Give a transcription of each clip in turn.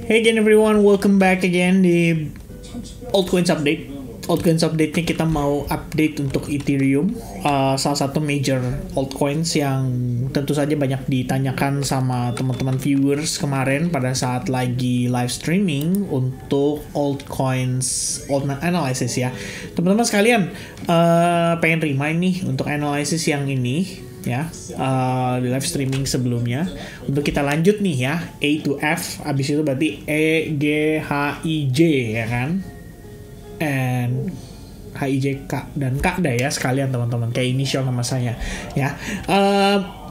Hey again everyone, welcome back again di Altcoins Update. Altcoins Update-nya kita mau update untuk Ethereum, salah satu major altcoins yang tentu saja banyak ditanyakan sama teman-teman viewers kemarin pada saat lagi live streaming untuk altcoins analysis ya. Teman-teman sekalian, pengen remind nih untuk analysis yang ini ya, di live streaming sebelumnya untuk kita lanjut nih ya, A to F, abis itu berarti E, G, H, I, J ya kan, and H, I, J, K dan K dah ya sekalian teman-teman, kayak initial nama saya ya.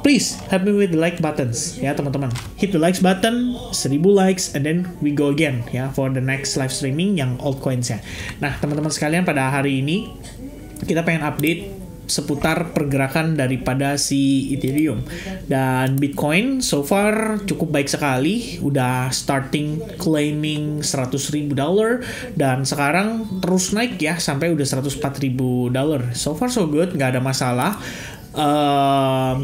Please help me with the like buttons ya teman-teman, hit the likes button 1000 likes and then we go again ya for the next live streaming yang altcoins ya. Nah teman-teman sekalian, pada hari ini kita pengen update seputar pergerakan daripada si Ethereum dan Bitcoin. So far cukup baik sekali, udah starting claiming $100,000 dan sekarang terus naik ya sampai udah $104,000. So far so good, nggak ada masalah.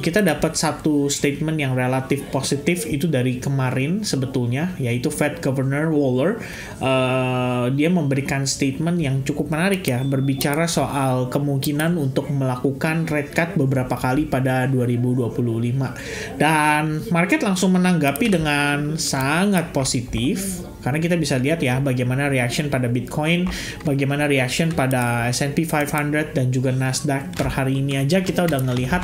Kita dapat satu statement yang relatif positif itu dari kemarin sebetulnya, yaitu Fed Governor Waller. Dia memberikan statement yang cukup menarik ya, berbicara soal kemungkinan untuk melakukan rate cut beberapa kali pada 2025, dan market langsung menanggapi dengan sangat positif karena kita bisa lihat ya bagaimana reaction pada Bitcoin, bagaimana reaction pada S&P 500 dan juga Nasdaq. Per hari ini aja kita udah ngelihat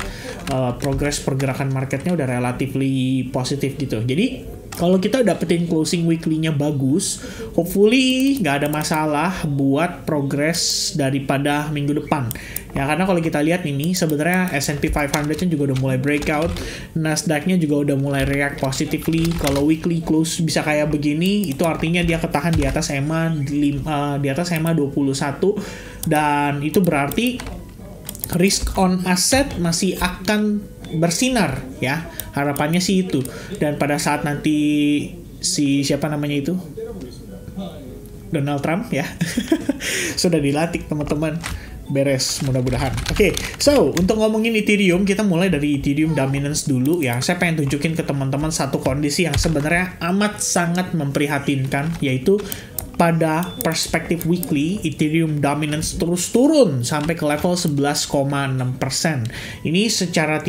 progres pergerakan marketnya udah relatively positif gitu. Jadi kalau kita dapetin closing weekly-nya bagus, hopefully nggak ada masalah buat progres daripada minggu depan. Ya, karena kalau kita lihat ini sebenarnya S&P 500-nya juga udah mulai breakout, Nasdaq-nya juga udah mulai react positively. Kalau weekly close bisa kayak begini, itu artinya dia ketahan di atas EMA, di atas EMA 21, dan itu berarti risk on asset masih akan bersinar ya, harapannya sih itu. Dan pada saat nanti si siapa namanya itu Donald Trump ya sudah dilantik teman-teman, beres mudah-mudahan. Oke, so untuk ngomongin Ethereum, kita mulai dari Ethereum dominance dulu ya. Saya pengen tunjukin ke teman-teman satu kondisi yang sebenarnya amat sangat memprihatinkan, yaitu pada perspektif weekly, Ethereum dominance terus turun sampai ke level 11,6%. Ini secara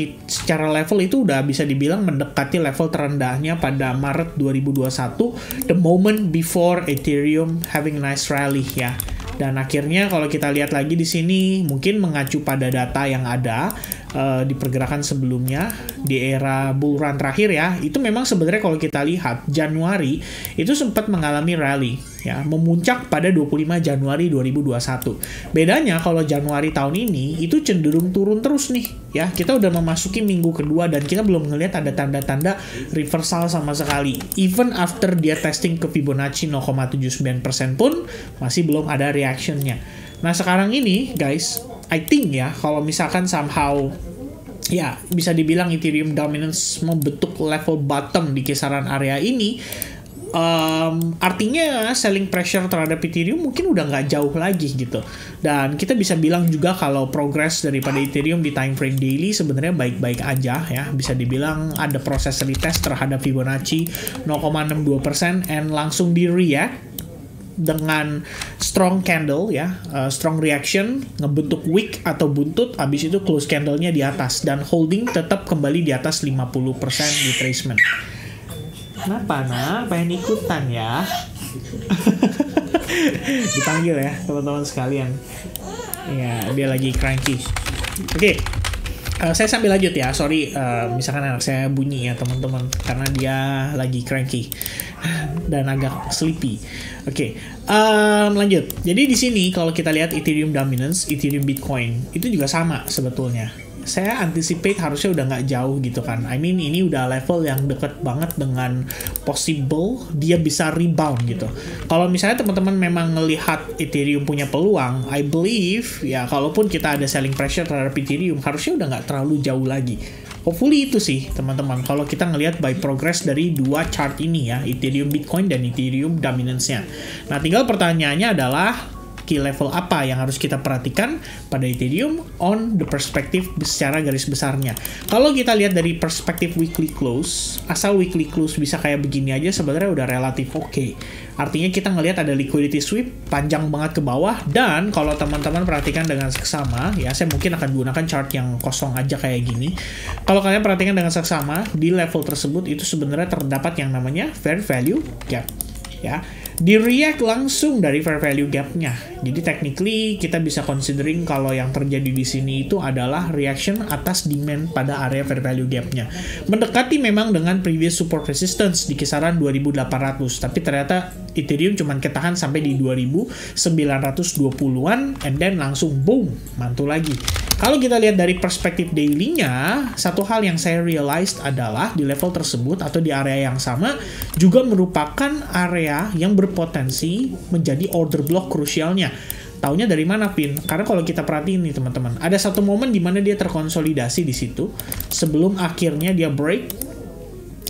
level itu udah bisa dibilang mendekati level terendahnya pada Maret 2021, the moment before Ethereum having a nice rally ya. Dan akhirnya kalau kita lihat lagi di sini, mungkin mengacu pada data yang ada di pergerakan sebelumnya di era bull run terakhir ya, itu memang sebenarnya kalau kita lihat Januari itu sempat mengalami rally ya, memuncak pada 25 Januari 2021. Bedanya kalau Januari tahun ini itu cenderung turun terus nih ya. Kita udah memasuki minggu kedua dan kita belum ngelihat ada tanda-tanda reversal sama sekali. Even after dia testing ke Fibonacci 0,79% pun masih belum ada reactionnya. Nah sekarang ini guys, I think ya, kalau misalkan somehow ya bisa dibilang Ethereum dominance membentuk level bottom di kisaran area ini, artinya selling pressure terhadap Ethereum mungkin udah nggak jauh lagi gitu. Dan kita bisa bilang juga kalau progress daripada Ethereum di time frame daily sebenarnya baik-baik aja ya. Bisa dibilang ada proses retest terhadap Fibonacci 0,62% and langsung di react dengan strong candle ya, strong reaction, ngebentuk wick atau buntut, abis itu close candle-nya di atas dan holding tetap kembali di atas 50% retracement. Kenapa nak? Pengen ikutan ya? Dipanggil ya teman-teman sekalian. Ya, dia lagi cranky. Oke. Saya sambil lanjut ya, sorry misalkan anak saya bunyi ya teman-teman, karena dia lagi cranky dan agak sleepy. Oke, lanjut. Jadi di sini kalau kita lihat Ethereum dominance, Ethereum Bitcoin itu juga sama sebetulnya. Saya anticipate harusnya udah nggak jauh gitu kan. I mean ini udah level yang deket banget dengan possible dia bisa rebound gitu. Kalau misalnya teman-teman memang ngelihat Ethereum punya peluang, I believe ya kalaupun kita ada selling pressure terhadap Ethereum harusnya udah nggak terlalu jauh lagi. Hopefully itu sih teman-teman kalau kita ngelihat by progress dari dua chart ini ya, Ethereum Bitcoin dan Ethereum dominance-nya. Nah tinggal pertanyaannya adalah key level apa yang harus kita perhatikan pada Ethereum on the perspective secara garis besarnya. Kalau kita lihat dari perspektif weekly close, asal weekly close bisa kayak begini aja sebenarnya udah relatif oke. Artinya kita ngelihat ada liquidity sweep panjang banget ke bawah, dan kalau teman-teman perhatikan dengan seksama, ya saya mungkin akan gunakan chart yang kosong aja kayak gini. Kalau kalian perhatikan dengan seksama, di level tersebut itu sebenarnya terdapat yang namanya fair value gap. Ya, di react langsung dari fair value gap-nya. Jadi technically kita bisa considering kalau yang terjadi di sini itu adalah reaction atas demand pada area fair value gap-nya. Mendekati memang dengan previous support resistance di kisaran 2800, tapi ternyata Ethereum cuman ketahan sampai di 2920-an and then langsung boom, mantul lagi. Kalau kita lihat dari perspektif daily-nya, satu hal yang saya realized adalah di level tersebut atau di area yang sama juga merupakan area yang berpotensi menjadi order block krusialnya. Taunya dari mana, Pin? Karena kalau kita perhatiin nih teman-teman, ada satu momen di mana dia terkonsolidasi di situ sebelum akhirnya dia break,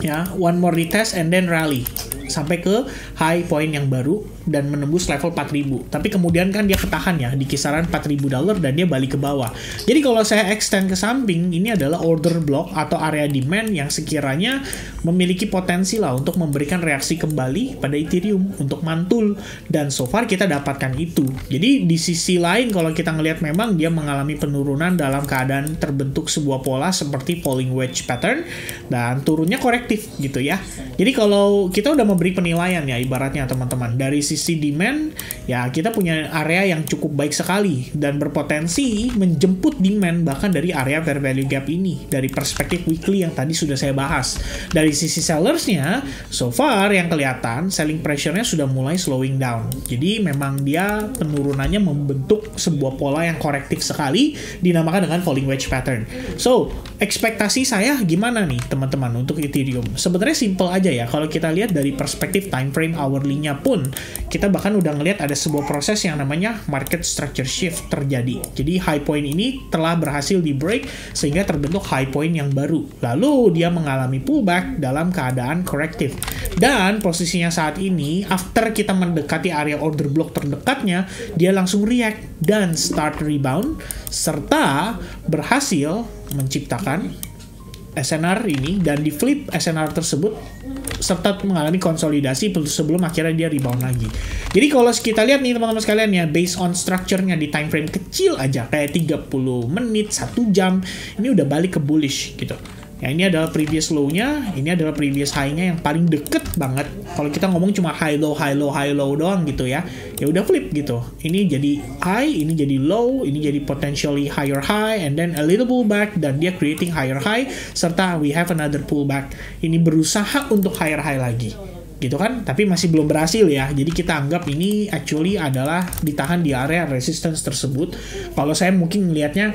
ya, one more retest and then rally sampai ke high point yang baru dan menembus level 4000. Tapi kemudian kan dia ketahan ya di kisaran $4000 dan dia balik ke bawah. Jadi kalau saya extend ke samping, ini adalah order block atau area demand yang sekiranya memiliki potensi lah untuk memberikan reaksi kembali pada Ethereum untuk mantul, dan so far kita dapatkan itu. Jadi di sisi lain kalau kita ngelihat memang dia mengalami penurunan dalam keadaan terbentuk sebuah pola seperti falling wedge pattern dan turunnya korektif gitu ya. Jadi kalau kita udah memberi penilaian ya ibaratnya teman-teman, dari sisi demand ya kita punya area yang cukup baik sekali dan berpotensi menjemput demand bahkan dari area fair value gap ini dari perspektif weekly yang tadi sudah saya bahas. Dari sisi sellersnya, so far yang kelihatan selling pressure-nya sudah mulai slowing down. Jadi memang dia penurunannya membentuk sebuah pola yang korektif sekali dinamakan dengan falling wedge pattern. So, ekspektasi saya gimana nih teman-teman untuk Ethereum? Sebenarnya simple aja ya. Kalau kita lihat dari perspektif time frame hourly-nya pun, kita bahkan udah ngelihat ada sebuah proses yang namanya market structure shift terjadi. Jadi high point ini telah berhasil di break sehingga terbentuk high point yang baru. Lalu dia mengalami pullback dalam keadaan korektif. Dan posisinya saat ini, after kita mendekati area order block terdekatnya, dia langsung react dan start rebound serta berhasil menciptakan SNR ini, dan di flip SNR tersebut serta mengalami konsolidasi sebelum akhirnya dia rebound lagi. Jadi kalau kita lihat nih teman-teman sekalian ya, based on structure-nya di time frame kecil aja kayak 30 menit, 1 jam, ini udah balik ke bullish gitu. Ya, ini adalah previous low-nya, ini adalah previous high-nya yang paling deket banget. Kalau kita ngomong cuma high low doang gitu ya, ya udah flip gitu. Ini jadi high, ini jadi low, ini jadi potentially higher high, and then a little pullback, dan dia creating higher high, serta we have another pullback. Ini berusaha untuk higher high lagi. Gitu kan, tapi masih belum berhasil ya. Jadi kita anggap ini actually adalah ditahan di area resistance tersebut. Kalau saya mungkin melihatnya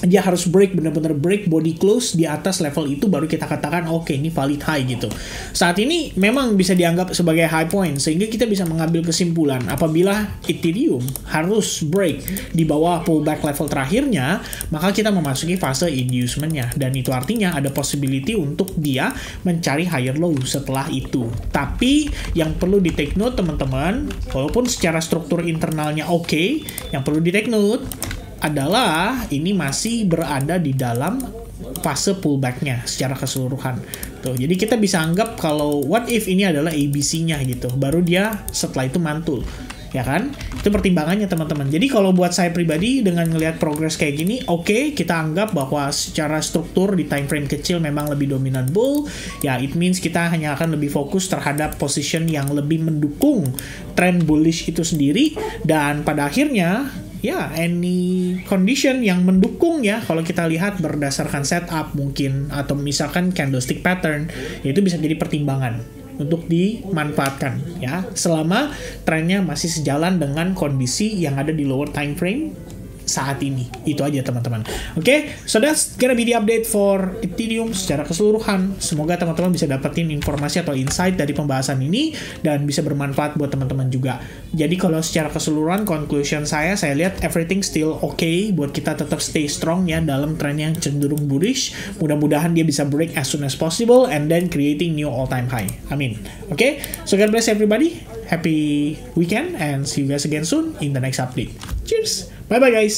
dia harus break, benar-benar break body close di atas level itu baru kita katakan oke, ini valid high gitu. Saat ini memang bisa dianggap sebagai high point sehingga kita bisa mengambil kesimpulan apabila Ethereum harus break di bawah pullback level terakhirnya, maka kita memasuki fase inducement-nya, dan itu artinya ada possibility untuk dia mencari higher low setelah itu. Tapi yang perlu di take note teman-teman, walaupun secara struktur internalnya oke, yang perlu di take note adalah ini masih berada di dalam fase pullback-nya secara keseluruhan. Tuh, jadi kita bisa anggap kalau what if ini adalah ABC-nya gitu, baru dia setelah itu mantul. Ya kan? Itu pertimbangannya teman-teman. Jadi kalau buat saya pribadi dengan ngelihat progress kayak gini, oke, kita anggap bahwa secara struktur di time frame kecil memang lebih dominan bull. Ya, it means kita hanya akan lebih fokus terhadap position yang lebih mendukung trend bullish itu sendiri, dan pada akhirnya ya, any condition yang mendukung ya, kalau kita lihat berdasarkan setup mungkin, atau misalkan candlestick pattern, ya itu bisa jadi pertimbangan untuk dimanfaatkan ya, selama trennya masih sejalan dengan kondisi yang ada di lower time frame saat ini. Itu aja teman-teman. Oke, so that's gonna be the update for Ethereum secara keseluruhan. Semoga teman-teman bisa dapetin informasi atau insight dari pembahasan ini dan bisa bermanfaat buat teman-teman juga. Jadi kalau secara keseluruhan conclusion saya lihat everything still okay buat kita tetap stay strong ya dalam tren yang cenderung bullish. Mudah-mudahan dia bisa break as soon as possible and then creating new all-time high. Amin. Okay, so God bless everybody. Happy weekend and see you guys again soon in the next update. Cheers. Bye-bye guys.